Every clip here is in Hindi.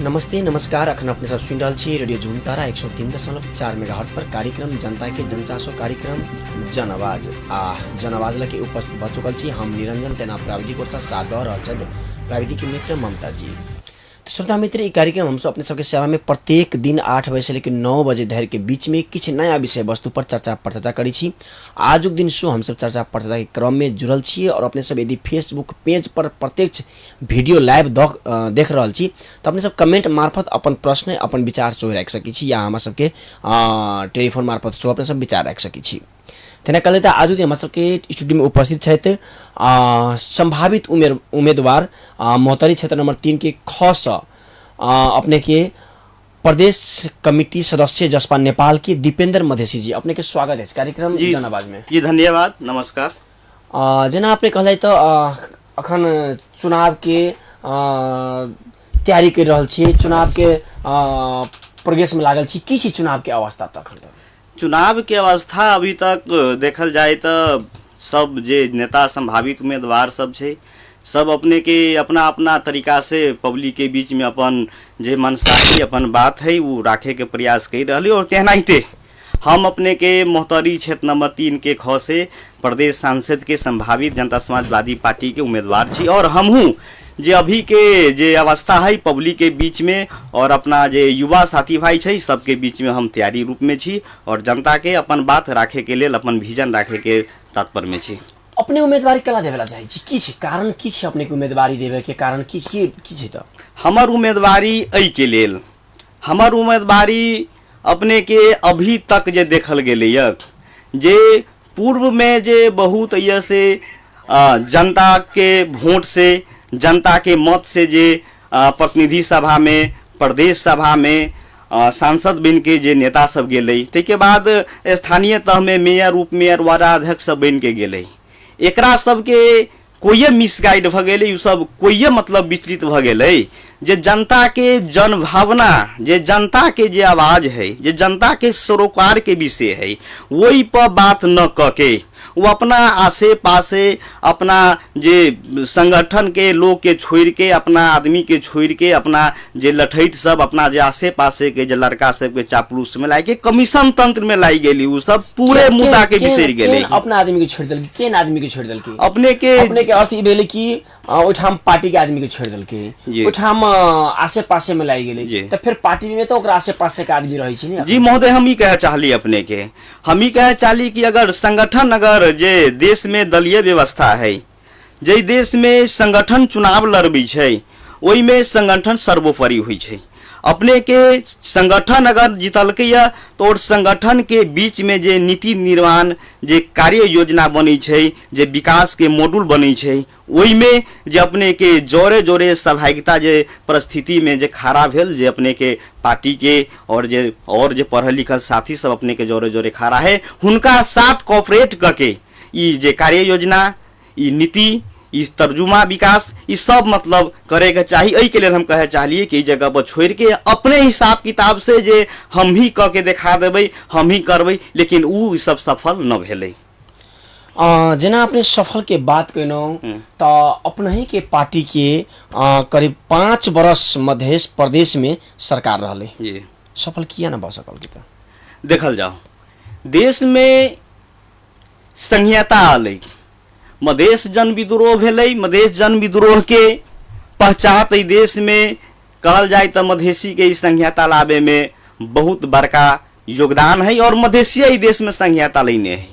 नमस्ते नमस्कार अखन अपने सब सुन रहा छी रेडियो झुमतारा 103.4 मेगाहर्ट्ज पर कार्यक्रम जनता के जनचासो कार्यक्रम जन आवाज जन आवाज लगे उपस्थित भ चुकल छी हम निरंजन तेना प्राविधिक वर्षा सादर अचद प्राविधिक मित्र ममता जी। तो श्रोता मित्र, कार्यक्रम हम अपने सबके सेवा में प्रत्येक दिन 8 बजे से लेकर 9 बजे धर के बीच में किछ नया विषय वस्तु पर चर्चा परिचर्चा करी छी। आजुक दिन सो हम सब चर्चा परिचर्चा के क्रम में जुड़ल छी और अपने सब यदि फेसबुक पेज पर प्रत्यक्ष वीडियो लाइव देख रहल छी तो अपने सब कमेंट मार्फत अपन प्रश्न अपन विचार सो रख सकी छी या हम सबके टेलीफोन मार्फत सो अपने सब विचार रख सकी छी। तेना कहले त आज के सबके स्टूडियो में उपस्थित छथि संभावित उम्मीदवार मोहतरी क्षेत्र नंबर 3 के खस अपने के प्रदेश कमिटी सदस्य जसपा नेपाल के दीपेंद्र मधेसी जी, अपने के स्वागत है कार्यक्रम जन आवाज में। जी धन्यवाद, नमस्कार। जना आपने कहले तो अखन चुनाव के तैयारी कर रहल छी, चुनाव के प्रोग्रेस में लागल छी, की छी चुनाव के अवस्था तक? चुनाव के अवस्था अभी तक देखल जाए तो सब जे नेता संभावित उम्मीदवार सब छै सब अपने के अपना अपना तरीका से पब्लिक के बीच में अपन जे मनसाही अपन बात है वो राखे के प्रयास कर रही और तेनाहिते हम अपने के मोहतरी क्षेत्र नंबर 3 के ख से प्रदेश सांसद के संभावित जनता समाजवादी पार्टी के उम्मीदवार छी और हमहू जे अभी के जे अवस्था है पब्लिक के बीच में और अपना जे युवा साथी भाई छै सबके बीच में हम तैयारी रूप में छी और जनता के अपन बात राखे के लेल अपन विजन राखे के तत्पर में छी। अपने उम्मीदवारी कला देवेला चाहे छी, की छै कारण, की छै अपने के उम्मीदवारी देवे के कारण, की छै? त हमर उम्मीदवारी एहि के लेल हमर उम्मीदवारी अपने के अभी तक जे देखल गेलै जे पूर्व में जे बहुत से जनता के वोट से जनता के मत से जे प्रतिनिधि सभा में प्रदेश सभा में सांसद बन के जे नेता सब गेलै ताहिके बाद स्थानीय तह में मेयर उप मेयर वार्डाध्यक्ष सब बन के गेलै, एकरा सबके कोई मिसगाइड भ गेलै, सब कोई मतलब विचलित भ गेलै जे जनता के जनभावना जे जनता के जे आवाज है जे जनता के सरोकार के विषय है वही पर बात न कके वो अपना आसे पासे अपना जे संगठन के लोग के छोड़ के अपना आदमी के छोड़ के अपना जे लठैत सब अपना जे आसे पासे के जे लड़का सब के चापलूस में लाई के कमीशन तंत्र में लाई गेली उ सब पूरे मुद्दा के बिसर गेली। अपना आदमी के छोड़ देल, केन आदमी के छोड़ देल के अपने के अर्थ ई भेलै कि ओठाम पार्टी के आदमी के छोड़ देल के ओठाम आसे पासे में लाई गेली त फिर पार्टी में तो ओकरा आसे पासे के आदमी रहै छै ने। जी महोदय, हम ही कहे चाहली अपने के हम ही कहे चाहली कि अगर संगठन अगर जे देश में दलीय व्यवस्था है जे देश में संगठन चुनाव लड़बी छै ओई में संगठन सर्वोपरि हुई छै। अपने के संगठन अगर जीतलकै या तो संगठन के बीच में जे नीति निर्माण जे कार्य योजना बनी छै जे विकास के मॉड्यूल बनी छै ओई में जे अपने के जोरे जोरे सहभागिता जे परिस्थिति में जे खड़ा भेल जे अपने के पार्टी के और जे पढ़ल लिखल साथी सब अपने के जोरे जोरे खड़ा है हुनका साथ कोऑपरेट करके ई जे कार्य योजना ई नीति इस तर्जुमा विकास इस सब मतलब करे के चाहिए। एहि के लिए हम कहे चाहलिए कि जगह पर छोड़ के अपने हिसाब किताब से जे हम ही कह के दिखा देबै हम ही करबै लेकिन उ सब सफल न भेलै। जेना अपने सफल के बात कहनो तो अपने ही के पार्टी के करीब 5 वर्ष मध्य प्रदेश में सरकार रहले जी, सफल किया न भ सकल की? त देखल जाओ देश में संहिता आलै, मधेश जन विद्रोह भेलै, मधेश जन विद्रोह के पहचान इस देश में कहल जाए तो मधेसी के संहिता लावे में बहुत बड़का योगदान है और मधेसिया इस देश में संहिता लेने है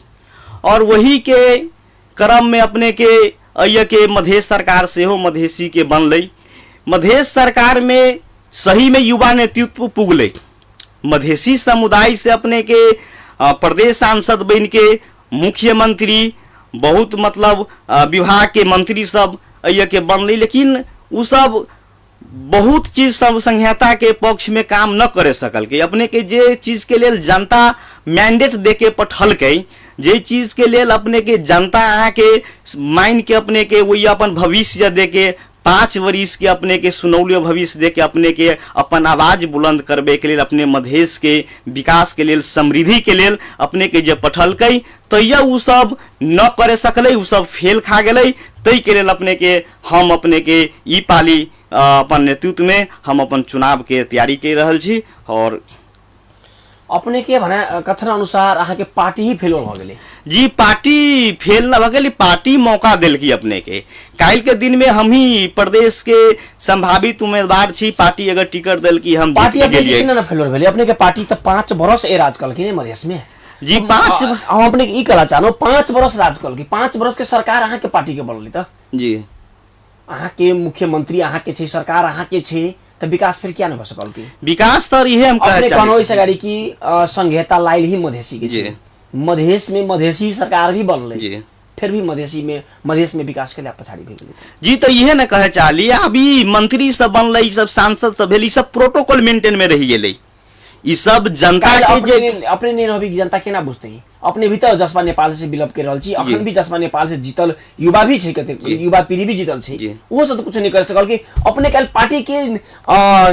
और वही के क्रम में अपने के अय के मधेश सरकार से हो मधेसी के बनलै। मधेश सरकार में सही में युवा नेतृत्व पुगलै, मधेसी समुदाय से अपने के प्रदेश सांसद बन के मुख्यमंत्री बहुत मतलब विभाग के मंत्री सब अय के बनलै लेकिन उ सब बहुत चीज सब संहिता के पक्ष में काम न करे सकल के। अपने के जे चीज के लेल जनता मैंडेट दे के पठल के जे चीज के लेल अपने के जनता अहाँ के मान के अपने के वही अपन भविष्य दे के 5 वर्ष के अपने के सुनौलियो भविष्य दे के अपने के अपन आवाज बुलंद करबे के लेल अपने मधेश के विकास के लेल समृद्धि के लेल अपने के जे पठलकै तो यह उ सब न करे सकलै, उ सब फेल खा गेलै। तै के लेल अपने के हम अपने के ई पाली अपन नेतृत्व में हम अपन चुनाव के तैयारी कर रहल छी। और अपने के भने कथन अनुसार अहाँ के पार्टी ही फेल भ गेलै। जी पार्टी फेल न भ गेली, पार्टी मौका देलकी अपने के। काल्हि के दिन में हम ही प्रदेश के संभावित उम्मीदवार छी, पार्टी अगर टिकट देलकी हम पार्टी अपने के न फेल भेलै। अपने के पार्टी त 5 वर्ष ए राज कल कि मधेश में जी 5 हम अपने के ई कहला चाहनो 5 वर्ष राज कल कि 5 वर्ष के सरकार अहाँ के पार्टी के बनली त जी अहाँ के मुख्यमंत्री अहाँ के छै, सरकार अहाँ के छै, त विकास फिर क्या न भ सकल की? विकास तर इहे हम कहै कहनो इस गाड़ी की संघीयता लाइल ही मधेसी के छै। मधेश में मधेसी सरकार भी बनले जी, फिर भी मधेश में विकास के लिए पछाड़ी भेल जी। तो इहे न कहे चाहली अभी मंत्री सब बनले, ई सब सांसद सब भेल, ई सब प्रोटोकॉल मेंटेन में रह गेलै। ई सब जनता के जे अपने नहीं रहबी जनता केना बुझते ही? अपने भी तो जसपा नेपाल से बिलप के रहल छी, अखन भी जसपा नेपाल से जीतल युवा भी छै, कते युवा पीढ़ी भी जीतल छै, वो सब तो कुछ नहीं कर सकल कि अपने कल पार्टी के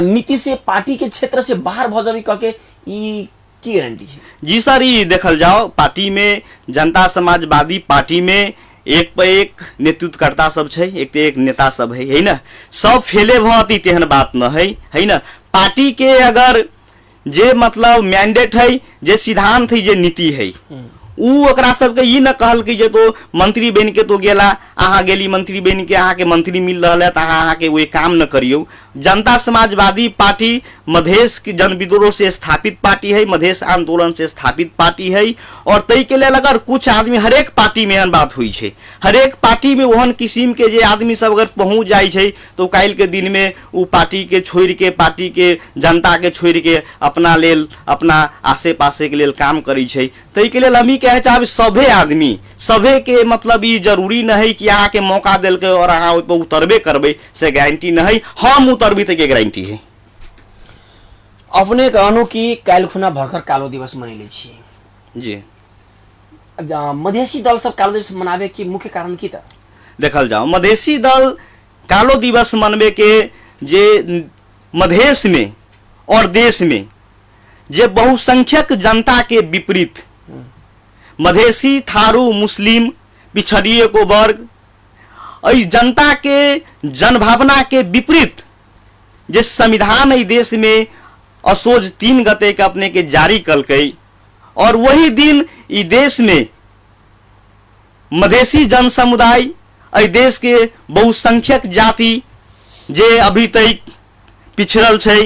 नीति से पार्टी के क्षेत्र से बाहर भ जाबी कह के ई की गारंटी छै? जी सर, ई देखल जाओ पार्टी में जनता समाजवादी पार्टी में एक पे एक नेतृत्वकर्ता सब छै, एक पे एक नेता सब है ना, सब फेले भती तेहन बात न है ना। पार्टी के अगर जे मतलब मैंडेट है, जे सिद्धांत है, जे नीति है, उ ओकरा सबके ई न कहल कि जे तो मंत्री बन के तो गेला, अहाँ गेली मंत्री बन के, अहाँ के मंत्री मिल रहा है तो अहाँ के वो काम न करियो। जनता समाजवादी पार्टी मधेश के जन विद्रोह से स्थापित पार्टी है, मधेश आंदोलन से स्थापित पार्टी है। और तई के लिए अगर कुछ आदमी हरेक पार्टी में एहन बात हुई है, हरेक पार्टी में ओहन किस्म के जे आदमी सब अगर पहुंच जाए छै तो काल्हि के दिन में उ पार्टी के छोड़ के, पार्टी के जनता के छोड़ के अपना लेल, अपना आसे पासे के लेल काम करी छै। तई के लेल हम ई कहे चाहब सभे आदमी, सभे के मतलब ई जरूरी न है कि अहाँ के मौका दिल के और अहाँ ओइ पर उतरबे करबे से गारंटी न है। हम उतरबी तक के गारंटी है। अपने कहनो कि काल्हि खुना भर्खर कालो दिवस मनैले छियै जी, मधेसी दल सब कालो दिवस मनावे के मुख्य कारण की था? देखल जाओ मधेसी दल कालो दिवस मनबे के जे मधेश में और देश में जे बहुसंख्यक जनता के विपरीत मधेसी, थारू, मुस्लिम, पिछड़िए को वर्ग, अई जनता के जनभावना के विपरीत जे संविधान ई देश में असोज 3 गते के अपने के जारी कलकई, और वही दिन ई देश में मधेसी जन समुदाय, अई देश के बहुसंख्यक जाति जे अभी तक पिछड़ल छै,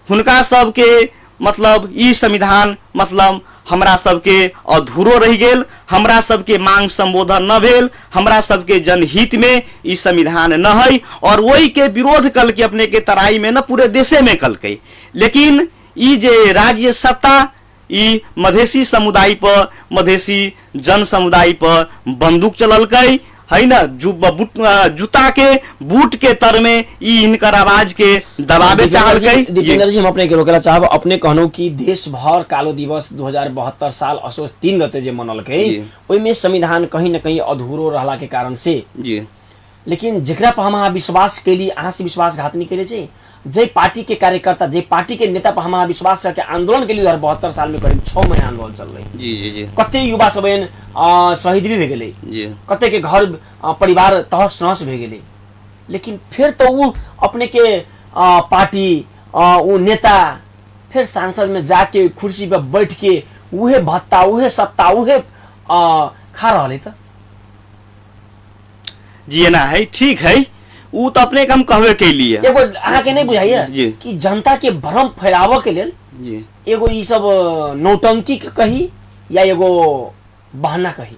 हुनका सबके मतलब ई संविधान मतलब हमरा सबके अधूरो रह गेल, हमरा सबके मांग संबोधन न भेल, हमरा सबके जनहित में ई संविधान न है। और वही के विरोध कल के अपने के तराई में न पूरे देशे में कल के। लेकिन ई जे राज्य सत्ता ई मधेसी समुदाय पर, मधेसी जन समुदाय पर बंदूक चलल कई है ना, जूता के बूट के तर में ई इनकर आवाज के दबावे चाहल गई। दीपेंद्र जी, हम अपने के रोकेला चाहब, अपने कहनो कि देश भर कालो दिवस 2072 साल असोज 3 गते जे मनल गई, ओइमे संविधान कहीं न कहीं अधूरो रहला के कारण से जी, लेकिन जेकरा पर हम विश्वास कैली, अहाँ से विश्वासघात नहीं कैले छै, जे पार्टी के कार्यकर्ता, जे पार्टी के नेता पर हम विश्वास करके आंदोलन के लिए 2072 साल में करीब 6 महीना आंदोलन चल रही। जी जी जी, कते युवा सब शहीद भी भे गेले, कते के घर परिवार तहस नहस भे गेले, लेकिन फिर तो वो अपने के पार्टी वो नेता फिर सांसद में जाके कुर्सी पर बैठ के उहे भत्ता, उहे सत्ता, उहे खा रहे था। जी ना है, ठीक है, वो तो अपने हम कहवे के लिए एगो अहाँ के नहीं बुझाइए कि जनता के भ्रम फैलाव के लेल एगो ई सब नौटंकी कही या एगो बहाना कही?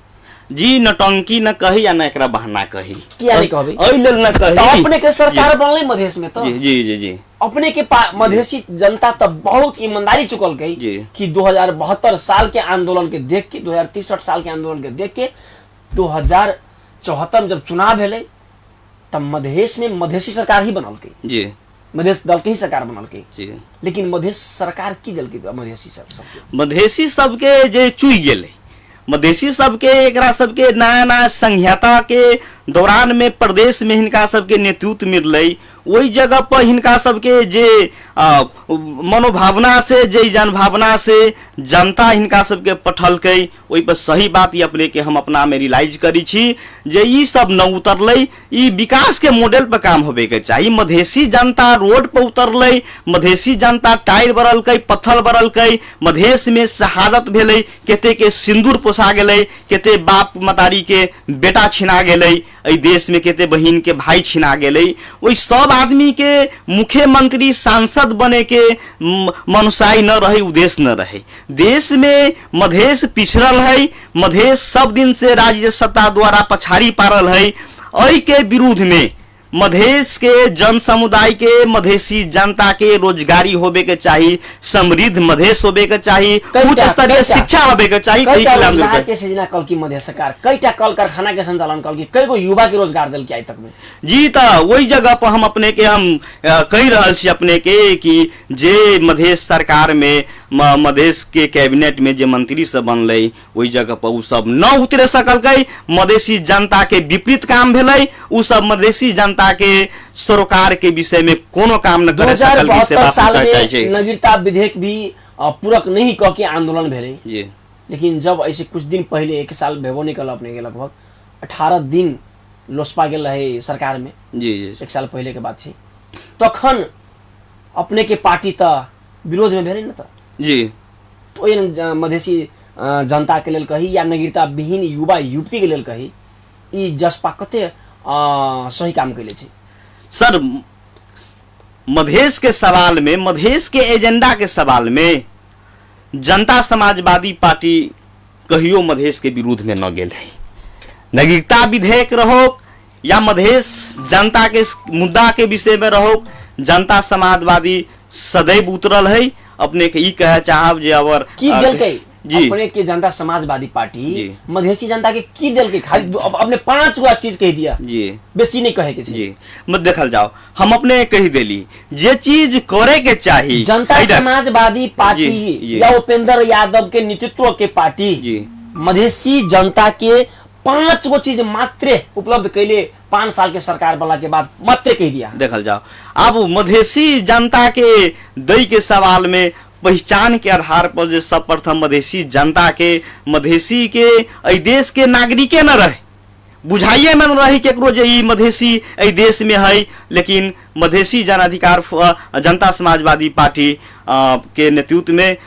जी, नौटंकी न कही या न एकरा बहाना कही, किया नहीं कहबे? ओइ लेल न कही। तो अपने के सरकार बनले मधेश में, तो जी जी जी जी, अपने के मधेसी जनता तो बहुत ईमानदारी चुकल गई कि 2072 साल के आंदोलन के देख के, 2063 साल के आंदोलन के देख के 2074 में जब चुनाव भेले तब मधेश में मधेसी सरकार ही बनल के जी, मधेश दल के ही सरकार बनल के जी। लेकिन मधेश सरकार की दल के मधेसी सबके, मधेसी सबके जे चुई गेले, मधेसी सबके एकरा सबके नया नया संहिता के दौरान में प्रदेश में हिनका सबके नेतृत्व मिललै, वही जगह पर हिनका सबके जे मनोभावना से, जे जनभावना से जनता हिनका सबके पठलकै, ओहि पर सही बात ये अपने के हम अपना में रियलाइज करी छी जे ई सब न उतरलै। ई विकास के मॉडल पर काम होबे के चाहिए। मधेसी जनता रोड पर उतरलै, मधेसी जनता टायर बरलकै, पत्थर बरलकै, मधेश में शहादत भेलै, केते के सिंदूर पोसा गेलै, केते बाप मतारी के बेटा छिना गेलै, एहि देश में केते बहिन के भाई छिना गेलै। ओहि सब आदमी के मुख्यमंत्री सांसद बने के मनसाई न रहे, उद्देश्य न रहे। देश में मधेश पिछड़ल है, मधेश सब दिन से राज्य सत्ता द्वारा पछाड़ी पारल है। एहि के विरुद्ध में मधेश के जन समुदाय के, मधेसी जनता के रोजगारी होबे के चाहिए, समृद्ध मधेश होबे के चाहिए, उच्च स्तरीय शिक्षा होबे के चाहिए। रोजगार के सृजना कल की मधेश सरकार कईटा कल कारखाना के संचालन कल की, कई गो युवा के रोजगार दिल के आज तक में। जी तो वही जगह पर हम अपने के हम कही रहल छी अपने के कि जे मधेश सरकार में मधेश के कैबिनेट में जे मंत्री सब बनलै, वही जगह पर उ सब न उतरे सकलकै। मधेसी जनता के विपरीत काम भेलै, उ सब मधेसी जनता के सरोकार के विषय में कोनो काम न करे सकल। 2072 साल में नागरिकता विधेयक भी पूरक नहीं कह के आंदोलन भेलै जी। लेकिन जब ऐसे कुछ दिन पहले, एक साल भेबो नहीं कल अपने के, लगभग 18 दिन लोसपा गेल रहे सरकार में, जी जी, एक साल पहले के बात है, तखन अपने के पार्टी त विरोध में भेलै न त जी। तो मधेसी जनता के लेल कही या नागरिकता विहीन युवा युवती के लेल कही, ई जसपा कते सही काम कैले छै सर। मधेश के सवाल में, मधेश के एजेंडा के सवाल में जनता समाजवादी पार्टी कहियो मधेश के विरोध में न गेल है। नागरिकता विधेयक रहो या मधेश जनता के मुद्दा के विषय में रहो, जनता समाजवादी सदैव उतरल है। अपने के ई कहे चाहब जे अगर की देलकै अपने के जनता समाजवादी पार्टी मधेसी जनता के की देलकै, खाली अपने 5 गो चीज कह दिया जी, बेसी नहीं कहे के छै जी। मत देखल जाओ, हम अपने कही देली जे चीज करे के चाहिए। जनता समाजवादी पार्टी या उपेंद्र यादव के नेतृत्व के पार्टी मधेसी जनता के 5 गो चीज मात्र उपलब्ध कैले 5 साल के सरकार वाला के बाद मात्र कह दिया। देखल जाओ, अब मधेसी जनता के दई के सवाल में पहचान के आधार पर जे सर्वप्रथम मधेसी जनता के, मधेसी के एहि देश के नागरिके न रहे, बुझाइए में न रही केकरो जे ई मधेसी एहि देश में है। लेकिन मधेसी जन अधिकार जनता समाजवादी पार्टी के नेतृत्व में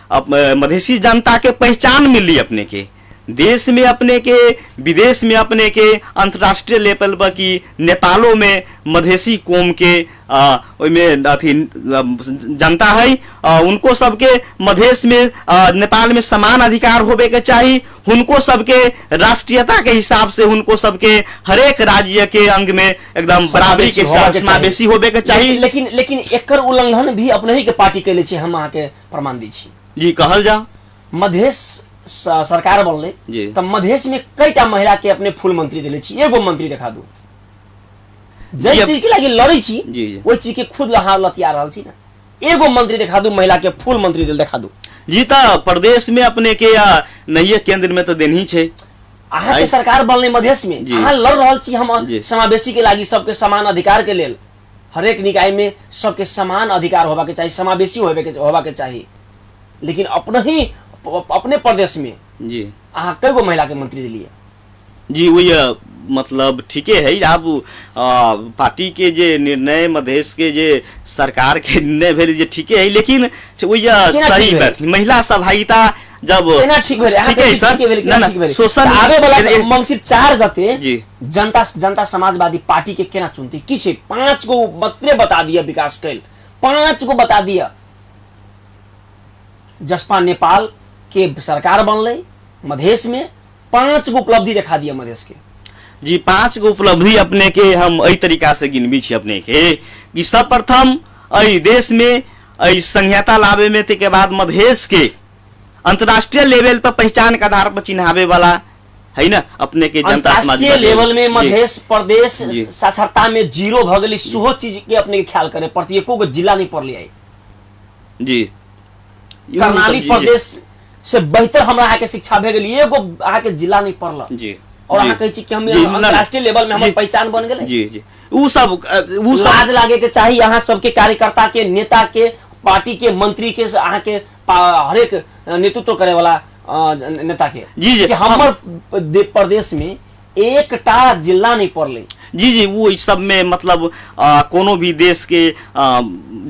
मधेसी जनता के पहचान मिली अपने के देश में, अपने के विदेश में, अपने के अंतर्राष्ट्रीय लेवल पर की नेपालों में मधेसी कौम के में अथी जनता है, उनको सबके मधेश में नेपाल में समान अधिकार होबे के चाहिए। उनको सबके राष्ट्रीयता के हिसाब से उनको सबके हरेक राज्य के अंग में एकदम बराबरी के समावेशी होबे के चाहिए। लेकिन एकर उल्लंघन भी अपने ही के पार्टी कैले छै, हम अहाँ के प्रमाण दी छी जी। कहल जाओ मधेश सरकार बनले तब मधेश में कईटा महिला के अपने फूल मंत्री दिले छी, एगो मंत्री दिखा दू जै चीज के लागि लड़ै छी ओइ चीज के खुद लहा लतिया रहल छी ना, एगो मंत्री दिखा दू महिला के फूल मंत्री दिल दिखा दू जी। तो प्रदेश में अपने के नहीं केंद्र में तो देनी छै, अहाँ के सरकार बनले मधेश में, अहाँ लड़ रहल छी हम समावेशी के लागि, सबके समान अधिकार के लेल, हरेक निकाय में सबके समान अधिकार होबा के चाहिए, समावेशी होबा के चाहिए। लेकिन अपने प्रदेश में जी अहाँ कईगो महिला के मंत्री दिलिए जी। वही मतलब ठीके है। अब पार्टी के जे निर्णय, मधेश के जे सरकार के निर्णय भेल जे ठीके है, लेकिन वही सही बात महिला सहभागिता जब ठीक है सर, शोषण आवे वाला मंगसिर 4 गते जनता समाजवादी पार्टी के केना चुनती की छै, 5 गो मात्रे बता दिया विकास कैल, 5 गो बता दिया। जसपा नेपाल के सरकार बनले मधेश में, 5 गो उपलब्धि दिखा दिया मधेश के जी। 5 गो उपलब्धि अपने के हम एहि तरीका से गिनबी छी अपने के कि सर्वप्रथम एहि देश में एहि संहिता लावे में, के बाद मधेश के अंतर्राष्ट्रीय लेवल पर पहचान के आधार पर चिन्हावे वाला है ना अपने के जनता समाजवादी लेवल में मधेश प्रदेश साक्षरता में 0 भ गेली, सुहो चीज के अपने के ख्याल करे पड़ती, एको गो जिला नहीं पड़ली है जी। कर्णाली प्रदेश से बेहतर हमरा आके शिक्षा भे गेली, एगो आके जिला नहीं पड़ल जी। और अहाँ कहै छी कि हम अंतर्राष्ट्रीय लेवल में हमर पहचान बन गेलै। जी जी उ सब लाज लागे के चाहिए अहाँ सबके कार्यकर्ता के, नेता के, पार्टी के, मंत्री के, अहाँ के हरेक नेतृत्व करे वाला नेता के। जी जी कि हमर प्रदेश में एकटा जिला नहीं पड़ले। जी जी वो इस सब में मतलब कोनो भी देश के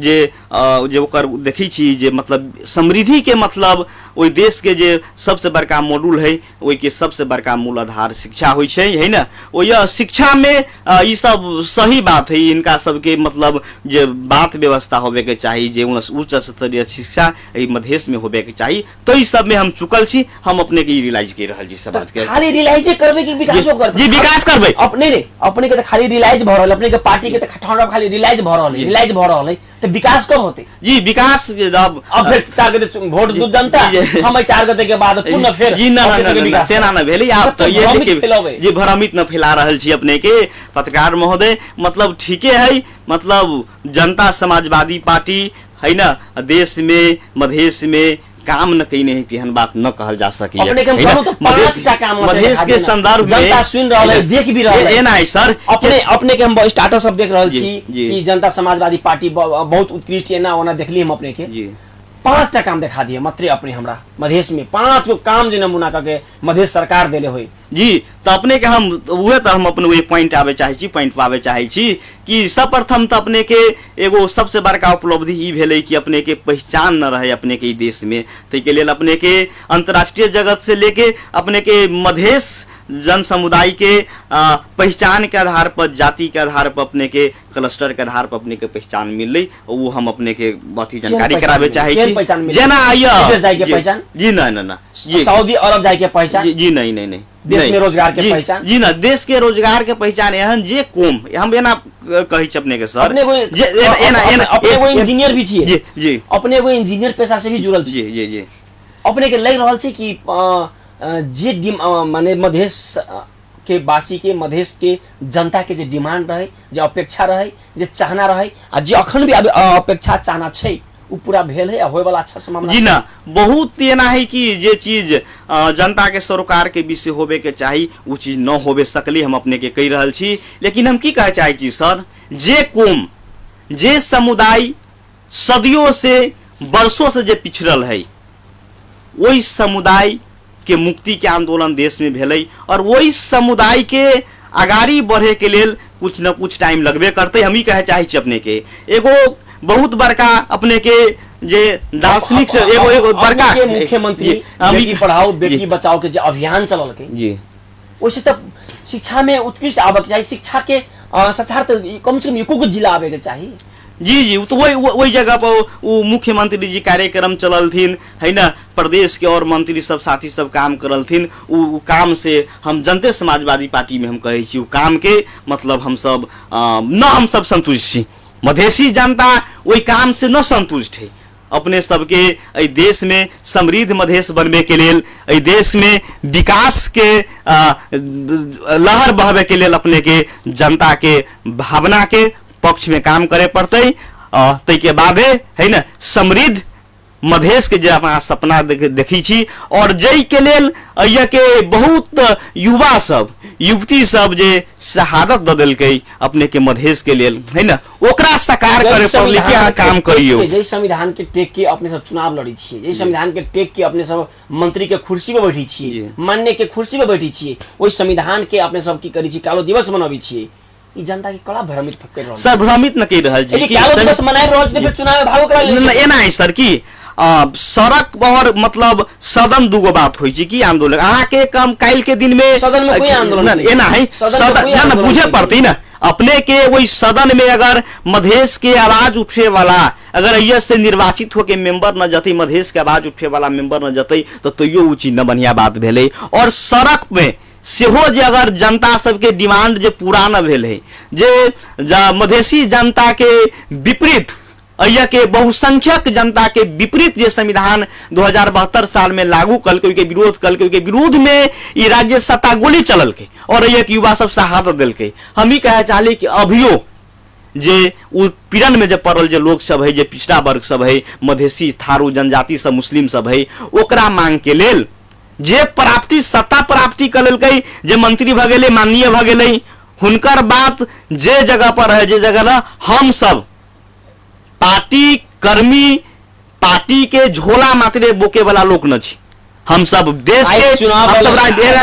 जे ओकर देखी छी जे मतलब समृद्धि के मतलब ओई देश के जे सबसे बड़का मॉड्यूल है ओई के सबसे बड़का मूल आधार शिक्षा होइ छै है ना। ओ यह शिक्षा में ई सब सही बात है, इनका सबके मतलब जे बात व्यवस्था होबे के चाहिए, जे उच्च स्तरीय शिक्षा ई मधेश में होबे के चाहिए। तो इस सब में हम चुकल छी, हम अपने के रियलाइज कर रहल छी सब बात के। खाली रियलाइज करबे कि विकासो करबे? जी विकास करबे। अपने रे अपने के त खाली रियलाइज भ रहल, अपने के पार्टी के त ठंडा खाली रियलाइज भ रहल, रियलाइज भ रहल तो विकास कब होते? जी विकास अब फिर 4 गते वोट दू जनता, हम 4 गते के बाद पुनः फिर जी ना सेना न भेलै। आप तो ये जी भ्रमित न फैला रहल छी अपने के पत्रकार महोदय। मतलब ठीके है, मतलब जनता समाजवादी पार्टी है ना देश में मधेश में काम न कहीं नहीं तिहन बात न कहल जा सकी। अपने के हम तो 5टा काम मधेश के संदर्भ में जनता सुन रहल है, देख भी रहल है। ए ना सर अपने के हम स्टाटस सब देख रहल छी कि जनता समाजवादी पार्टी बहुत उत्कृष्ट है ना, ओना देखली हम अपने के जी 5टा काम दिखा दिए मात्र अपने हमरा मधेश में 5 गो काम जे नमूना करके मधेश सरकार देले होई। जी तो अपने के हम उहे तो हम अपने वही पॉइंट आवे चाहे छी, पॉइंट पावे चाहे छी कि सर्वप्रथम तो अपने के एगो सबसे बड़का उपलब्धि ई भेलै कि अपने के पहचान न रहे अपने के देश में। तो के लिए अपने के अंतर्राष्ट्रीय जगत से लेके अपने के मधेश जन समुदाय के पहचान के आधार पर, जाति के आधार पर, अपने के क्लस्टर के आधार पर अपने के पहचान मिल, वो हम अपने के बहुत ही जानकारी करावे चाहे छी। जेना पहचान जी ना सऊदी अरब जाए के पहचान जी नहीं देश में रोजगार के पहचान जी ना देश के रोजगार के पहचान एहन जे कोम हम एना कही छ अपने के सर अपने वो इंजीनियर भी छिए जी जी अपने वो इंजीनियर पेशा से भी जुड़ल छी जी जी अपने के लग रहल छै कि जे माने मधेश के वासी के, मधेश के जनता के जे डिमांड रहे, जे अपेक्षा रहे, जे चाहना रहे आ जे अखन भी अपेक्षा चाहना छै उ पूरा भेल है, होय वाला अच्छा संभावना जी ना। बहुत एना है कि जे चीज जनता के सरोकार के विषय होबे के चाहिए वो चीज न होबे सकले, हम अपने के कह रहल छी। लेकिन हम की कहे चाहे छी सर, जे कोम जे समुदाय सदियों से वर्षों से जे पिछड़ल है वही समुदाय के मुक्ति के आंदोलन देश में भेलै और वही समुदाय के आगाड़ी बढ़े के लेल कुछ न कुछ टाइम लगबे करते। हम ही कहे चाहे छी अपने के एगो बहुत बड़का अपने के जे दार्शनिक से एगो बड़का के मुख्यमंत्री बेटी पढ़ाओ बेटी बचाओ के जो अभियान चलल के जी वैसे तो शिक्षा में उत्कृष्ट आबे के चाहिए, शिक्षा के साक्षात कम से कम एको जिला आबे के चाहिए। जी जी तो वही जगह पर वो मुख्यमंत्री जी कार्यक्रम चललथिन है ना, प्रदेश के और मंत्री सब साथी सब काम करलथिन। वो काम से हम जनते समाजवादी पार्टी में हम कहे छी काम के मतलब हम सब हम सब संतुष्ट छी। मधेसी जनता वही काम से न संतुष्ट है। अपने सबके देश में समृद्ध मधेश बनबे के लेल, देश में विकास के लहर बहबे के लेल अपने के जनता के भावना के पक्ष में काम करे पड़ते। तै के बादे है ना समृद्ध मधेश के जे अपना सपना देखी छी और जय के लेल ये के बहुत युवा सब युवती सब जे शहादत द देलकै अपने के मधेश के लेल है ना, ओकरा साकार करे पड़ले कि अहाँ काम करियो। जय संविधान के टेक के अपने सब चुनाव लड़ी छिए, जय संविधान के टेक के अपने सब मंत्री के कुर्सी पे बैठी छिए, माननीय के कुर्सी पे बैठी छिए, ओई संविधान के अपने सब की करी छी कालो दिवस मनबी छिए। ई जनता के कला भ्रमित कर रहल सर, भ्रमित न कर रहल छी कि कालो दिवस मनाइ रहल छी फिर चुनाव में भागो करा ले एना है सर की सड़क और मतलब सदन दूगो बात होई छी कि आंदोलन अहाँ के कम काल के दिन में सदन में कोई आंदोलन एना है सदन ना बुझे पड़ती ना अपने के वही सदन में अगर मधेश के आवाज उठे वाला अगर ये से निर्वाचित होके मेंबर न जते, मधेश के आवाज उठे वाला मेंबर न जते तो तैयो उ चीज न बढ़िया बात भेले। और सड़क में सेहो जे अगर जनता सबके डिमांड जे पूरा न भेल है, जे मधेसी जनता के विपरीत अय्या के बहुसंख्यक जनता के विपरीत जे संविधान 2072 साल में लागू कलके के विरोध कलके के विरोध में ये राज्य सत्ता गोली चलल के और अय्या के युवा सब शहादत दिल के। हम ही कहे चाहली कि अभियो जे उत्पीड़न में जब पड़ल जे लोग सब है, जे पिछड़ा वर्ग सब है, मधेसी थारू जनजाति सब मुस्लिम सब है, ओकरा मांग के लेल जे प्राप्ति सत्ता प्राप्ति कर लेलकै, जे मंत्री भ गेलै, माननीय भ गेलै, हुनकर बात जे जगह पर है, जे जगह ना, हम सब पार्टी कर्मी, पार्टी के झोला मात्रे बोके वाला लोग न छी। हम सब देश के, हम सब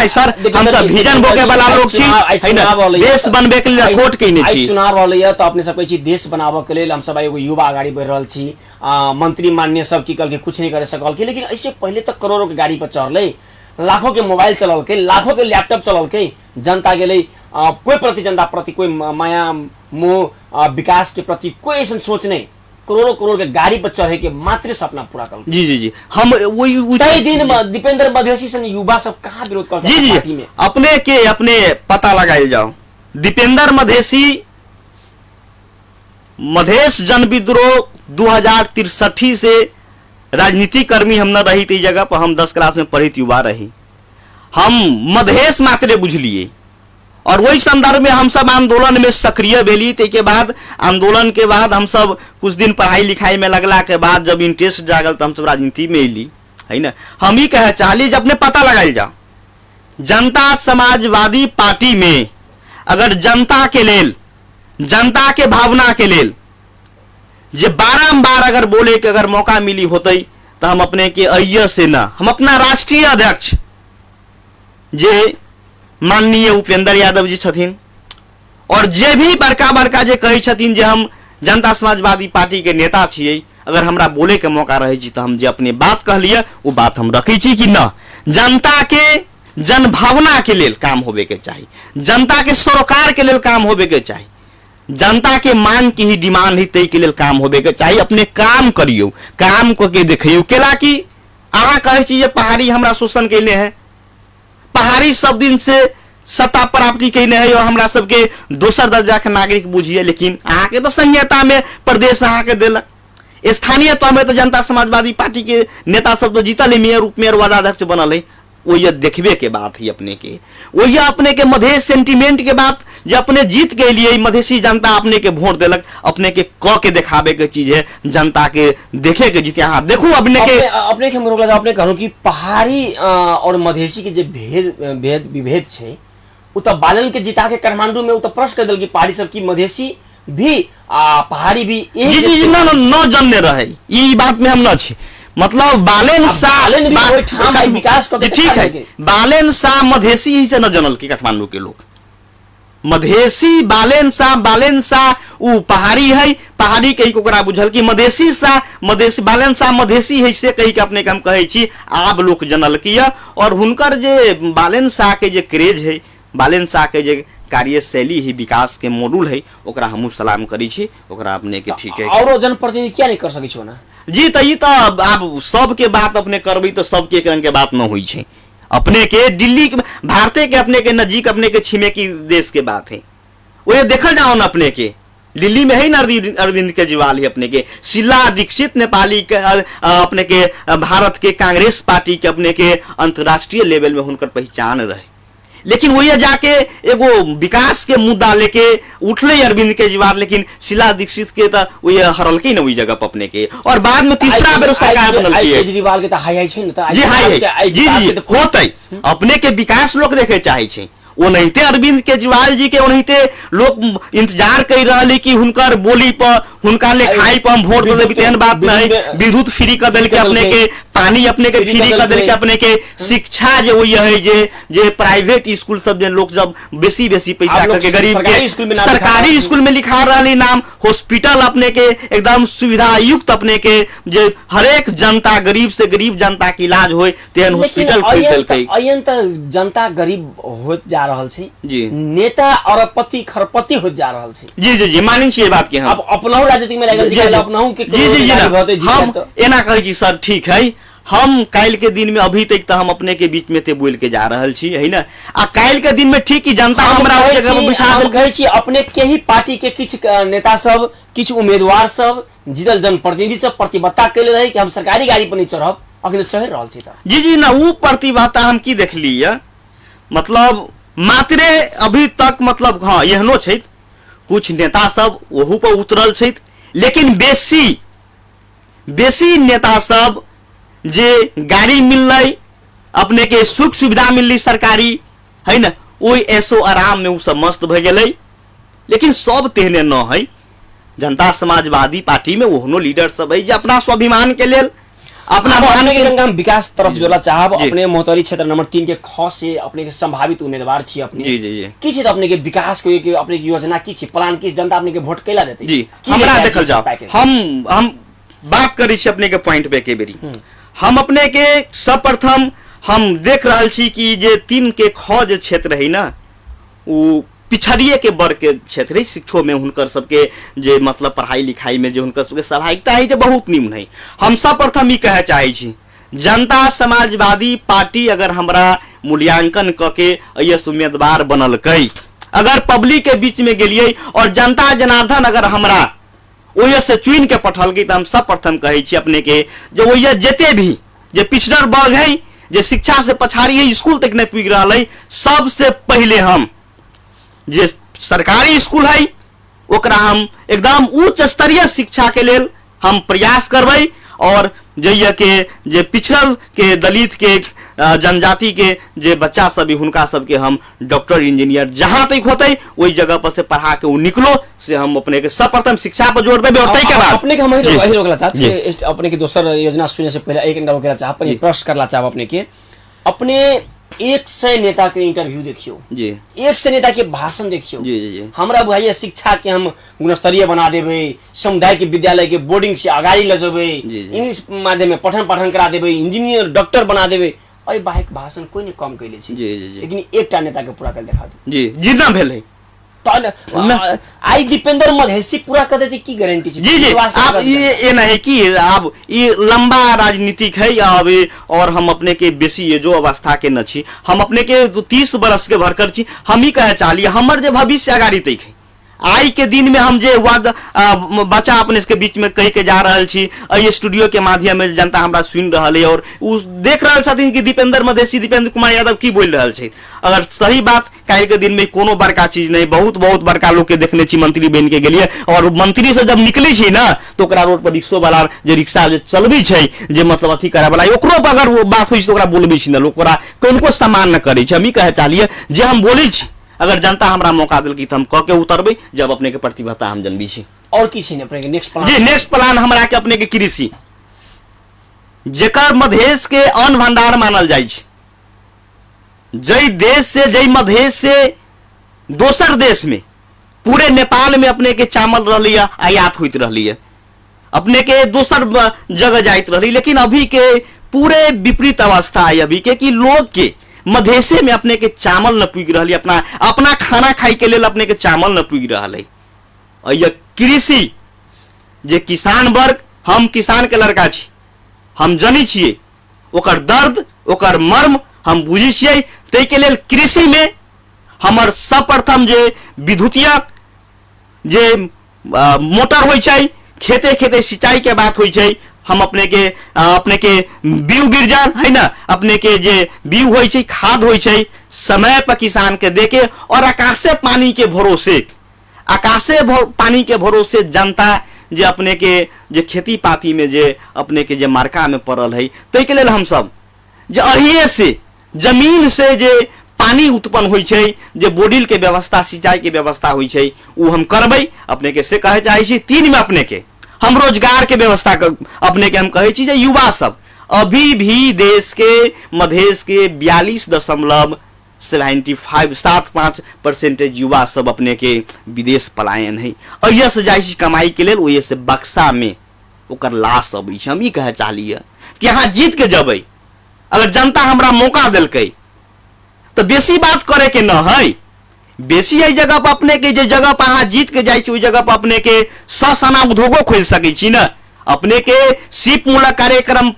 सर, हम सब विजन बोके वाला लोग छी, है ना, देश बनबे के लिए वोट के नहीं छी। चुनाव रहलै त अपने सब कहै छी देश बनाबे के लेल हम सब एगो युवा आगाड़ी बढ़ रहल छी, मंत्री माननीय सब की कल के कुछ नहीं करे सकल के, लेकिन ऐसे पहले तक करोड़ों के गाड़ी पर चढ़ले, लाखों के मोबाइल चलल के, लाखों के लैपटॉप चलल के, जनता गेलै कोई प्रति जनता प्रति कोई माया मोह विकास के प्रति कोई ऐसा सोच नहीं, करोड़ों करोड़ के गाड़ी पर चढ़े के मात्र सपना पूरा कर। जी जी जी, हम वही कई दिन दीपेंद्र मधेसी से युवा सब कहाँ विरोध करते हैं पार्टी में? अपने के अपने पता लगाए जाओ, दीपेंद्र मधेसी मधेश जन विद्रोह 2063 से राजनीति कर्मी हम न रही थी जगह पर, हम 10 क्लास में पढ़ित युवा रही, हम मधेश मात्रे बुझलिए, और वही संदर्भ में हम सब आंदोलन में सक्रिय भेली। के बाद आंदोलन के बाद हम सब कुछ दिन पढ़ाई लिखाई में लगला के बाद जब इंटरेस्ट जागल तो हम सब राजनीति में अली, है ना। हम ही कह चाहली जब अपने पता लगाई जाओ, जनता समाजवादी पार्टी में अगर जनता के लेल, जनता के भावना के लेल जे बारंबार अगर बोले के अगर मौका मिली होते तो हम अपने के अय्य से ना, हम अपना राष्ट्रीय अध्यक्ष जे माननीय उपेंद्र यादव जी छथिन, और जे भी बड़का बड़का जे कहे छथिन जे हम जनता समाजवादी पार्टी के नेता छियै, अगर हमरा बोले के मौका रहे छी तो हम जे अपने बात कहलिए वो बात हम रखे छी कि न, जनता के जन भावना के लेल काम होबे के चाहिए, जनता के सरोकार के लेल काम होबे के चाहिए, जनता के मांग की ही डिमांड ही तय के लेल काम होबे के चाहिए। अपने काम करियो, काम करके देखियो, केला कि अहाँ कहे छी जे पहाड़ी हमरा शोषण कैले हैं, पहाड़ी सब दिन से सत्ता प्राप्ति कैले है और हमरा सबके दोसर दर्जा के नागरिक बुझिए, लेकिन अहाँ के तो संहिता में प्रदेश अहाँ के देलक, स्थानीय तौर में तो जनता समाजवादी पार्टी के नेता सब तो जीतल है, मेयर उपमेयर वार्डाध्यक्ष बनल है, वो ये देखबे के बात ही अपने के, वो ये अपने के मधेश सेंटीमेंट के बात जो अपने जीत के लिए मधेसी जनता अपने के वोट देलक, अपने के क के दिखावे के चीज है, जनता के देखे के जीते। हाँ देखो अपने के मोर लगा अपने कहूं कि पहाड़ी और मधेसी के जो भेद विभेद छे उ तो बालन के जिता के काठमांडू में उ तो प्रश्न कर दिल कि पहाड़ी सब की मधेसी भी पहाड़ी भी एक जी जी न जानने रहे, ई बात में हम न छी, मतलब बालेन शाह विकास को ठीक है, बालेन शाह मधेसी ही से न जनल की काठमांडू के लोग, मधेसी बालेन शाह उ पहाड़ी है, पहाड़ी कही को बुझल कि मधेसी शाह मधेसी बालेन शाह मधेसी है से कही के अपने के हम कहे छी आब लोक जनल किया, और हुनकर जे बालेन शाह के जे क्रेज है, बालेन शाह के जे कार्यशैली ही विकास के मॉड्यूल है, ओकरा हमहू सलाम करी छी, ओकरा अपने के ठीक है। और जनप्रतिनिधि क्या नहीं कर सकै छो ना जी, तो ये तो आप सबके बात अपने करबी तो सबके रंग के बात न हुई छे, अपने के दिल्ली भारत के अपने के नजीक अपने के छिमेकी देश के बात है, वो ये देखल जाओ न अपने के दिल्ली में है ना अरविंद केजरीवाल ही, अपने के शीला दीक्षित नेपाली के अपने के भारत के कांग्रेस पार्टी के अपने के अंतर्राष्ट्रीय लेवल में उनकर पहचान रहे, लेकिन वही जाके एगो विकास के मुद्दा लेके उठले अरविंद केजरीवाल, लेकिन शीला दीक्षित के तो वही हरल के न वही जगह पर अपने के, और बाद में तीसरा बेर सरकार बनल की केजरीवाल के तो हाई हाई छै न, जी हाई जी जी होतै, अपने के विकास लोग देखे चाहे छै, वो नहीं थे अरविंद केजरीवाल जी के, वो नहीं थे लोग इंतजार कर रहे कि हुनकर बोली पर हुनका लिखाई पर हम वोट देबे, तेहन बात नहीं, विद्युत फ्री कर दिल के अपने के, पानी अपने के फ्री कर दिल के अपने के, शिक्षा जो वही है जे प्राइवेट स्कूल सब जे लोग जब बेसी पैसा करके गरीब के सरकारी स्कूल में लिखा रही नाम, हॉस्पिटल अपने के एकदम सुविधा युक्त अपने के, जे हरेक जनता गरीब से गरीब जनता के इलाज होय तेहन हॉस्पिटल खोल देलकै। अयन त जनता गरीब होत जा रहल छै जी, नेता अरबपति खरबपति होत जा रहल छै। जी जी जी मानै छियै बात के, हम अब अपनाहु राजनीति में लागल छै, अपनाहु के जी जी जी हम एना कहै छी सर, ठीक है, हम काल के दिन में अभी तक तो हम अपने के बीच में ते बोल के जा रहल छी, है ना, आ काल के दिन में ठीक की जनता हमरा ओइ जगह पर बिठा देल कहै छी, अपने के ही पार्टी के किछ नेता सब किछ उम्मीदवार सब जीतल जनप्रतिनिधि सब प्रतिबद्धता कैले रहे कि हम सरकारी गाड़ी पर नहीं चढ़ब, अखन चढ़ रहल छी। जी जी ना वो प्रतिबद्धता हम की देखली है, मतलब मात्रे अभी तक, मतलब हाँ एहनो छै कुछ नेता सब ओहू पर उतरल छै, लेकिन बेसी नेता सब जे गाड़ी मिललै अपने के सुख सुविधा मिलली सरकारी है ना, वही ऐसो आराम में उ सब मस्त भ गेलै। लेकिन सब तेहने न है। जनता समाजवादी पार्टी में ओहनो लीडर सब है जे अपना स्वाभिमान के लेल अपना मान के रंगम विकास तरफ जोला चाहब अपने मोहतरी क्षेत्र नंबर 3 के ख से अपने के संभावित उम्मीदवार छी अपने जी जी जी की छै त अपने के विकास के अपने की योजना की छै, प्लान की जनता अपने के वोट कैला देतै जी। हमरा देखल जाओ, हम बात करी छी अपने के पॉइंट पे के बेरी। हम अपने के सर्वप्रथम हम देख रहल छी कि जे 3 के ख जे क्षेत्र है ना, उ पिछड़िए के वर्ग के क्षेत्र है। शिक्षो में हुनकर सबके जे मतलब पढ़ाई लिखाई में जो हुनकर सबके सहभागिता है जे बहुत निम्न है। हम सर्वप्रथम ई कहे चाहे छी, जनता समाजवादी पार्टी अगर हमरा मूल्यांकन क के एस उम्मीदवार बनलकै, अगर पब्लिक के बीच में गेलिए और जनता जनार्दन अगर हमरा ओहि से चुन के पठलकै, तो हम सर्वप्रथम कहे छी अपने के जो ओहि जते भी जे पिछड़ल वर्ग है, जे शिक्षा से पछाड़ी है, स्कूल तक नहीं पुग रहा है, सबसे पहले हम जे सरकारी स्कूल है ओकरा हम एकदम उच्च स्तरीय शिक्षा के लेल हम प्रयास करबै। और जइया के जे पिछड़ल के दलित के जनजाति के जे बच्चा सब हुनका सबके हम डॉक्टर इंजीनियर जहां तक होते वही जगह पर से पढ़ा के वो निकलो से हम अपने के सर्वप्रथम शिक्षा पर जोर देबे। और तई के बाद अपने के हम रोकला चाहब अपने के दोसर योजना सुने से पहले एक रोकला चाहब, पर प्रश्न करला चाहब अपने के। अपने 100 नेता के इंटरव्यू देखियो जी, 100 नेता के भाषण देखियो जी जी जी। हमरा बुझाइए शिक्षा के हम गुणस्तरीय बना देबै, समुदाय के विद्यालय के बोर्डिंग से आगाड़ी ले जेबै, इंग्लिश माध्यम में पठन पाठन करा देबै, इंजीनियर डॉक्टर बना देबै। ओइ बाहेक भाषण कोई नहीं कम कैले छी जी जी जी। लेकिन एकटा नेता के पूरा कर देखा दे जी, जितना भेल है आई दीपेंद्र मधेसी पूरा कर देती की गारंटी छै? जी जी। आप ये नहीं कि अब ये लंबा राजनीतिक है अब, और हम अपने के बेसी ये जो अवस्था के न छी, हम अपने के 30 बरस के भरकर छी। हम ही कहे चालिए हमर जे भविष्य अगाड़ी तक है, आई के दिन में हम जे बच्चा अपने के बीच में कह के जा रहा छी, ये स्टूडियो के माध्यम में जनता हमरा सुन रहा है और देख रहा छथिन कि दीपेंद्र मधेसी दीपेंद्र कुमार यादव की बोल रहा है। अगर सही बात काल के दिन में कोनो बड़का चीज नहीं, बहुत बहुत बड़का लोग के देखने छी मंत्री बन के गेलिए, और मंत्री से जब निकले छी ना तो ओकरा रोड पर रिक्शो वाला जे रिक्शा जे चलबी छै जे मतलब अथी करे वाला ओकरो पर अगर वो बात होई छै तो ओकरा बोलबी छी ना, लोग ओकरा कोनो सम्मान न करे छै। हम ई कहे चाहलिए जे हम बोलै छी अगर जनता हमरा मौका दिल तो हम कह के उतरबै जब अपने के प्रतिबद्धता हम जनबी छी। और की छै अपने के नेक्स्ट प्लान? जी, नेक्स्ट प्लान हमरा के अपने के कृषि जेकर मधेश के अन्न भंडार मानल जाइ छै, जई देश से जई मधेश से दोसर देश में पूरे नेपाल में अपने के चावल रहली आयात होइत रहली है, अपने के दोसर जगह जाइत रहली। लेकिन अभी के पूरे विपरीत अवस्था है अभी के कि लोग के मधेसे में अपने के चावल न पुग रही, अपना खाना खाई के लेल अपने के चावल न पुग रहा है। यह कृषि जे किसान वर्ग, हम किसान के लड़का छी, हम जनी छिए ओकर दर्द ओकर मर्म हम बुझी छिए। तै के लेल कृषि में हमर सर्वप्रथम जे विद्युतीय जे मोटर होइ छै, खेते खेते सिंचाई के बात होइ छै, हम अपने के बीउ बिरजर है ना, अपने के जे बीउ होइ छै खाद होइ छै समय पर किसान के देके, और आकाशे पानी के भरोसे जनता जे अपने के जे खेती पाती में जे अपने के जे मार्का में पड़ल है, तो के लेल हम सब जे अहिए से जमीन से जे पानी उत्पन्न होइ छै, जे बोडिल के व्यवस्था सिंचाई के व्यवस्था होइ छै उ हम करबै। अपने के से कहे चाहे छी 3 में अपने के हम रोजगार के व्यवस्था अपने के हम कहे छी जे युवा सब अभी भी देश के मधेश के 42.75% युवा सब अपने के विदेश पलायन है। अहिया से जाइ छी कमाई के लेल, ओहि से बक्सा में ओकर लाश अबै छै। हम ई कहे चाहलिए कि अहाँ जीत के जबै, अगर जनता हमरा मौका देलकै तो बेसी बात करे के न है, बेसी एहि जगह पर अपने के जे जगह पर अहाँ जीत के जाइ छी ओहि जगह पर अपने के ससना उद्योगो खोल सकै छी न, अपने के सिप मूलक कार्यक्रम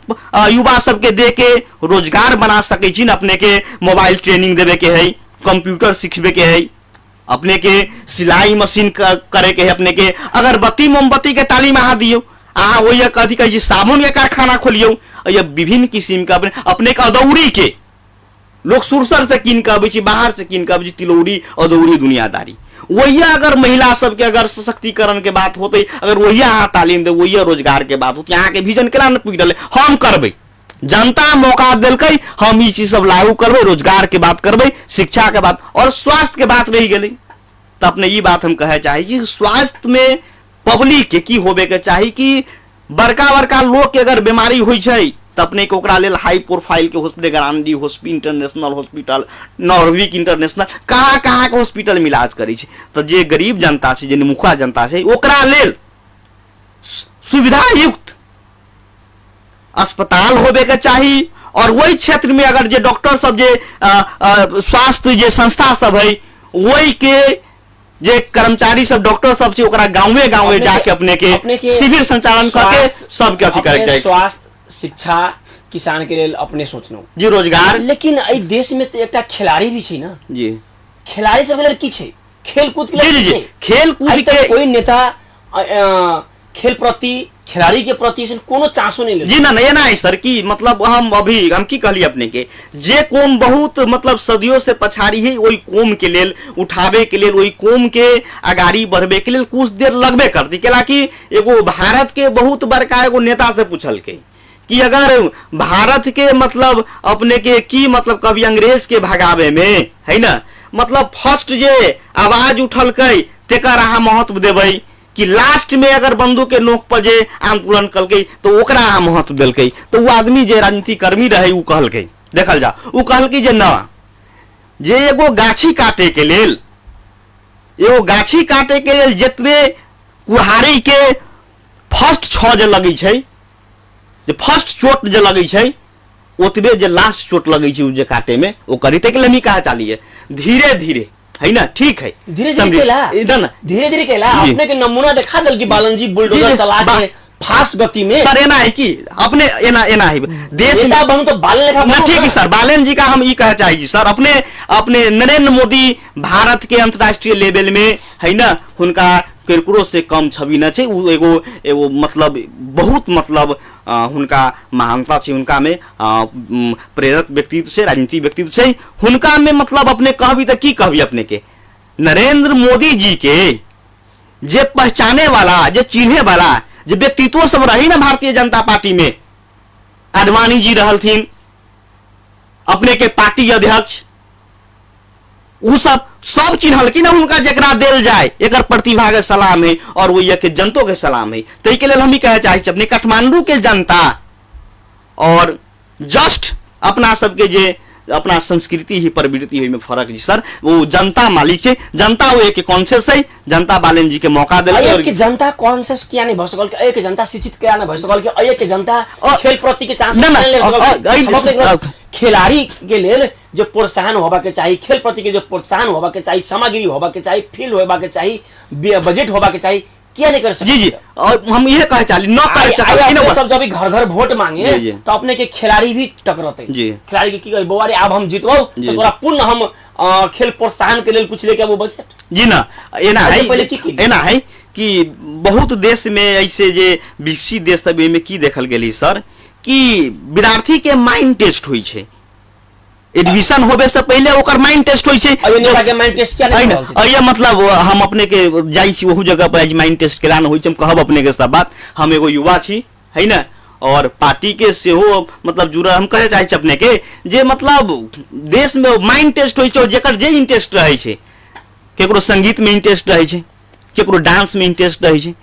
युवा सबके दे के रोजगार बना सकै छी न, अपने के मोबाइल ट्रेनिंग देवे के है, कंप्यूटर सिखबे के है, अपने के सिलाई मशीन करे के है, अपने के अगरबत्ती मोमबत्ती के तालीम अहाँ दियो, अहाँ वही कथी कहै छी साबुन के कारखाना खोलियो, या विभिन्न किस्म का अपने के अदौरी के लोग सुरसर से कीन के अबै छी, बाहर से कीन के अबै छी, तिलौरी अदौरी दुनियादारी। वही अगर महिला सबके अगर सशक्तिकरण के बात होते, अगर वही अहाँ तालीम दे, वही रोजगार के बात होती, अहाँ के विजन केना न पुग रहले, हम करबै जनता मौका दिलकै, हम ई चीज सब लागू करबै, रोजगार के बात करबै, शिक्षा के बात और स्वास्थ्य के बात रह गेलै। तो अपने ई बात हम कहे चाहे छी, स्वास्थ्य में पब्लिक के की होबे के चाही कि बड़का बड़का लोग के अगर बीमारी होइ छै तो अपने के ओकरा लेल हाई प्रोफाइल के hospital, Gandhi hospital, international hospital, Norvic international, कहाँ के हॉस्पिटल में इलाज करै छै। तो जे गरीब जनता छै, जे निमुखा जनता छै, ओकरा लेल सुविधा युक्त अस्पताल होबे के चाही। और वही क्षेत्र में अगर जे डॉक्टर सब जे स्वास्थ्य जे संस्था सब है, वही के जे कर्मचारी सब, डॉक्टर सब छै, ओकरा गांवे गांवे जाके अपने के शिविर संचालन करके सबके अथी करे जाए। स्वास्थ्य, शिक्षा, किसान के लिए अपने सोचनो जी, रोजगार। लेकिन एहि देश में तो एक खिलाड़ी भी छै ना जी, खिलाड़ी सब लेल की छै, खेल कूद के जी लिए जी, खेल कूद के कोई नेता खेल प्रति, खिलाड़ी के प्रति से कोनो चांसो नहीं ले जी ना, ये ना है सर कि मतलब हम की कहली अपने के जे कोम बहुत मतलब सदियों से पछाड़ी है, वही कोम के लेल उठावे के लेल, वही कोम के आगाड़ी बढ़वे के लेल कुछ देर लगबे करती। केला कि एगो भारत के बहुत बड़का एगो नेता से पूछल के कि अगर भारत के मतलब अपने के की मतलब कभी अंग्रेज के भगावे में है ना, मतलब फर्स्ट जे आवाज उठल के तेकर अहाँ महत्व देबै कि लास्ट में अगर बंदूक के नोक पर जे आंदोलन कलकै तो ओकरा अहाँ महत्व दिलकै। तो वो आदमी जे राजनीति कर्मी रहे उ कहलकै, देखल जा, उ कहलकै जे ना, जे एगो गाछी काटे के लेल, एगो गाछी काटे के लेल जतबे कुहारी के फर्स्ट 6 जे लगै छै, जे फर्स्ट चोट जे लगै छै, ओतबे जे लास्ट चोट लगै छै उ जे काटे में, ओ करिते के लमी कहा चाली है, धीरे धीरे है ना, ठीक है, धीरे धीरे केला अपने के नमूना दिखा दल कि बालन जी बुलडोजर चला के फास्ट गति में। सर एना है कि अपने एना है देश में बनू तो बालन लेखा ना, ठीक है सर, बालन जी का हम ई कह चाहिए सर, अपने नरेंद्र मोदी भारत के अंतर्राष्ट्रीय लेवल में है ना, उनका केकरो से कम छवि न छै, एगो मतलब बहुत मतलब हुनका महानता छै, उनका में प्रेरक व्यक्तित्व से, राजनीतिक व्यक्तित्व से, हुनका में मतलब अपने कहबी तो की कहबी अपने के नरेंद्र मोदी जी के जे पहचाने वाला, जे चिन्हे वाला जे व्यक्तित्व सब रही ना भारतीय जनता पार्टी में, आडवाणी जी रहलथिन, अपने के पार्टी अध्यक्ष, उ सब चिन्हलखिन उनका जकरा देल जाए, एकर प्रतिभा के सलाम है और वो के जनतो के सलाम है। तो के लेल हम ही कहे चाहे अपने काठमांडू के जनता और जस्ट अपना सबके जे अपना संस्कृति ही प्रवृत्ति हुई में फर्क जी सर, वो जनता मालिक है, जनता वो एक कॉन्शियस है, जनता बालन जी के मौका दे और कि जनता कॉन्शियस किया नहीं भ सकल के, एक जनता शिक्षित किया नहीं भ सकल के, एक जनता खेल प्रति के चांस नहीं ले सकल। खिलाड़ी के लेल जो प्रोत्साहन होबा के चाहिए, खेल प्रति के जो प्रोत्साहन होबा के चाहिए, सामग्री होबा के चाहिए, फील्ड होबा के चाहिए, बजट होबा के चाहिए, क्या नहीं कर सकते। जी और हम यह कहे चाहे न कर सब जब घर घर वोट मांगे तो अपने के खिलाड़ी भी टकराते, खिलाड़ी के की कहे बौआ रे अब हम जीतबो तो तोरा पुनः हम खेल प्रोत्साहन के लिए कुछ लेके वो बजट जी ना, एना है कि बहुत देश में ऐसे जे विकसित देश तब में की देखल गेली सर कि विद्यार्थी के माइंड टेस्ट हुई छै, एडमिशन होबे से पहले ओकर माइंड टेस्ट होई छै। के माइंड टेस्ट क्या नहीं रहल छै, ये मतलब हम अपने के जाई छी वहु जगह पर माइंड टेस्ट केला न होई छै, हम कहब अपने के सब बात, हम एगो युवा छी है ना, और पार्टी के से हो मतलब जुड़ा, हम कहे चाहे अपने के जे मतलब देश में माइंड टेस्ट होई छै, जेकर जे इंटरेस्ट रहे छै, केकरो संगीत में इंटरेस्ट रहे छै, केकरो डांस में इंटरेस्ट रहे छै,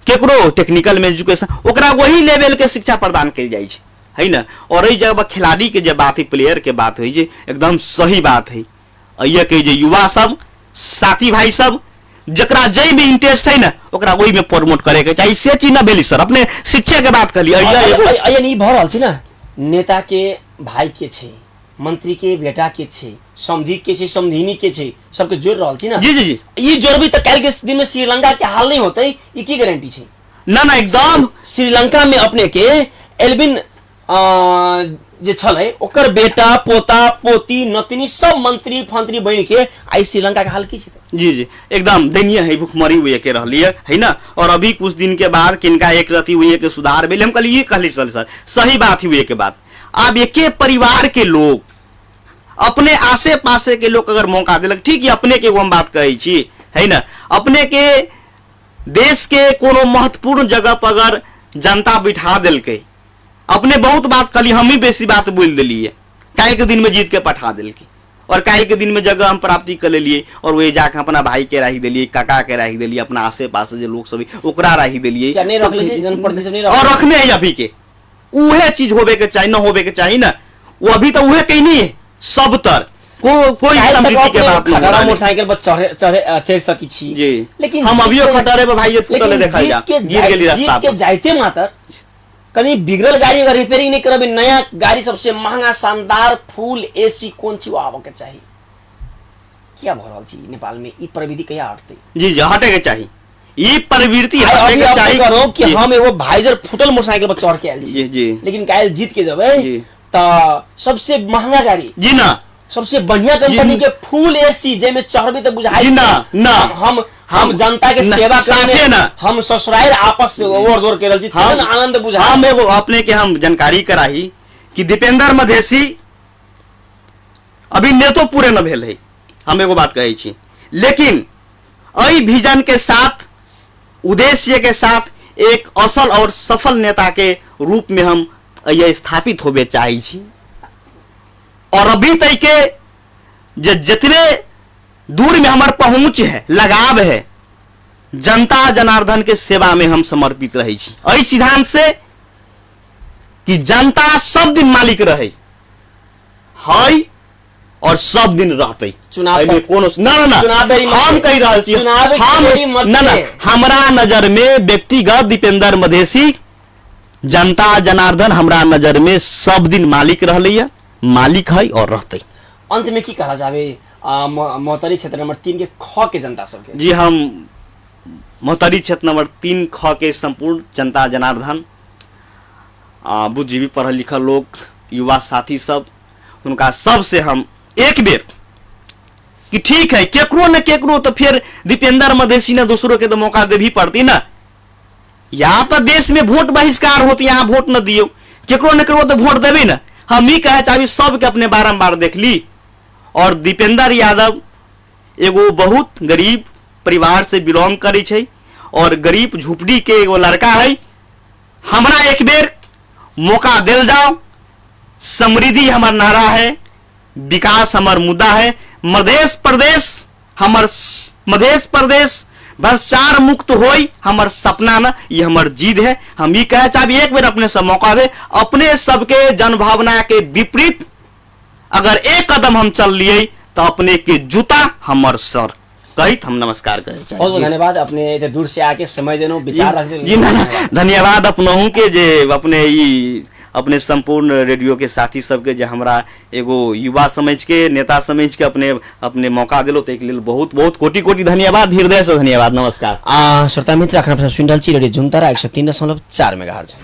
केकरो टेक्निकल में एजुकेशन, ओकरा वही लेवल के शिक्षा प्रदान कल जाए है ना। और इस जगह खिलाड़ी के जो बात है, प्लेयर के बात है, एकदम सही बात है। ये के जो युवा सब, साथी भाई सब, जकरा जय में इंटरेस्ट है ना, ओकरा वही में प्रमोट करे के चाहिए, से चीज ना बेली सर, अपने शिक्षा के बात करिए। नहीं भ रहल छै ना, नेता के भाई के छै, मंत्री के बेटा के छै, समधी के छै, समधिनी के छै, सबके जोड़ रहल छै ना। जी जी जी, ये जोड़बी तो कल के दिन में श्रीलंका के हाल नहीं होते, ये की गारंटी छै ना ना, एकदम श्रीलंका में अपने के एल्विन जे छले ओकर बेटा पोता पोती नतिनी सब मंत्री फंत्री बन के आई श्रीलंका के हाल की छै। जी जी एकदम दयनीय है, भूखमरी हुए के रहली है ना। और अभी कुछ दिन के बाद किनका एक रति हुए के सुधार भेल, हम कहली ये कहली सर सही बात हुए के बाद अब एक परिवार के लोग, अपने आसे पासे के लोग अगर मौका दिलक, ठीक है, अपने के हम बात कहे छी है ना, अपने के देश के कोनो महत्वपूर्ण जगह पर अगर जनता बिठा दिलकै अपने बहुत बात कली, हम ही बेसी बात बोल दिलिए, काहे के दिन में जीत के पठा दिल की, और काहे के दिन में जगह हम प्राप्ति कर लिए, और वही जाके अपना भाई के राही दिलिए, काका के राही दिलिए, अपना आसे पास जो लोग सब ओकरा राही दिलिए, और रखने है अभी के उहे चीज होबे के चाहिए, न होबे के चाहिए ना, वो अभी तो उहे कहीं नहीं है सब तर कोई समृद्धि के बात खटारा मोटरसाइकिल पर चढ़ सकी छी जी, लेकिन हम अभियो खटारे पे भाई फुटले देखा जा गिर गेली रास्ता के जाइते मातर कहीं बिगड़ल गाड़ी अगर रिपेयरिंग नहीं करबे, नया गाड़ी सबसे महंगा शानदार फुल एसी कौन छी आवे के चाहिए, क्या भ रहल छी नेपाल में, ई प्रवृत्ति कहिया हटते? जी जी हटे के चाहिए, ई प्रवृत्ति हटे के चाहिए करो कि हम एगो भाईजर फुटल मोटरसाइकिल पर चढ़ के आइल छी जी जी, लेकिन काल जीत के जबे त सबसे महंगा गाड़ी जी ना, सबसे बढ़िया कंपनी के फुल एसी जेमे चढ़बे तो बुझाई ना ना, हम जनता के सेवा करने ना, हम ससुराल आपस से ओर दोर के रहल छी, तहन आनंद बुझा। हम एगो अपने के हम जानकारी कराही कि दीपेंद्र मधेसी अभी नेतो पूरे न भेल है, हम एगो बात कहै छी, लेकिन अई विजन के साथ उद्देश्य के साथ एक असल और सफल नेता के रूप में हम ये स्थापित होबे चाहे छी, और अभी तक के जितने दूर में हमार पहुंच है, लगाव है, जनता जनार्दन के सेवा में हम समर्पित रहे छी, अई सिद्धांत से कि जनता सब दिन मालिक रहे है और सब दिन रहते चुनाव में कोनो ना ना ना हम कह रहा छी, हम ना ना हमरा नजर में व्यक्तिगत दीपेंद्र मधेसी जनता जनार्दन हमरा नजर में सब दिन मालिक रहले, मालिक है और रहते। अंत में की कहा जावे मोहतरी क्षेत्र नंबर 3 के ख के जनता सबके? जी हम मोहतरी क्षेत्र नंबर 3 ख के संपूर्ण जनता जनार्दन बुद्धिजीवी पढ़ल लिखल लोग, युवा साथी सब, उनका सबसे हम एक बेर कि ठीक है केकरो न केकरो तो फिर दीपेंद्र मधेसी ने दूसरों के तो मौका दे भी पड़ती ना, यहाँ तो देश में वोट बहिष्कार होती, यहाँ वोट न दियो, केकरो न केकरो तो वोट देवी ना, हम ही कहे चाहे सबके अपने बारंबार देख ली, और दीपेंद्र यादव एगो बहुत गरीब परिवार से बिलोंग करे छे और गरीब झुपड़ी के एगो लड़का है, हमरा एक बेर मौका दिल जाओ, समृद्धि हमार नारा है, विकास हमार मुद्दा है, मध्य प्रदेश हमार मध्य प्रदेश भ्रष्टाचार मुक्त होई हमार सपना ना, ये हमार जीद है, हम ये कहे चाहे एक बेर अपने सब मौका दे, अपने सबके जन भावना के विपरीत अगर एक कदम हम चल लिए तो अपने के जूता हमार सर कहित हम नमस्कार कहे। बहुत धन्यवाद अपने इतने दूर से आके समय देनो विचार रखते जी धन्यवाद अपनहु के जे अपने ई अपने संपूर्ण रेडियो के साथी सबके जे हमरा एगो युवा समझ के नेता समझ के अपने मौका दिलो, तो एक लेल बहुत बहुत कोटि कोटि धन्यवाद, हृदय से धन्यवाद, नमस्कार। श्रोता मित्र अखन सुनि रहल छी रेडियो जुनतारा 103.4 मेगाहर्ज।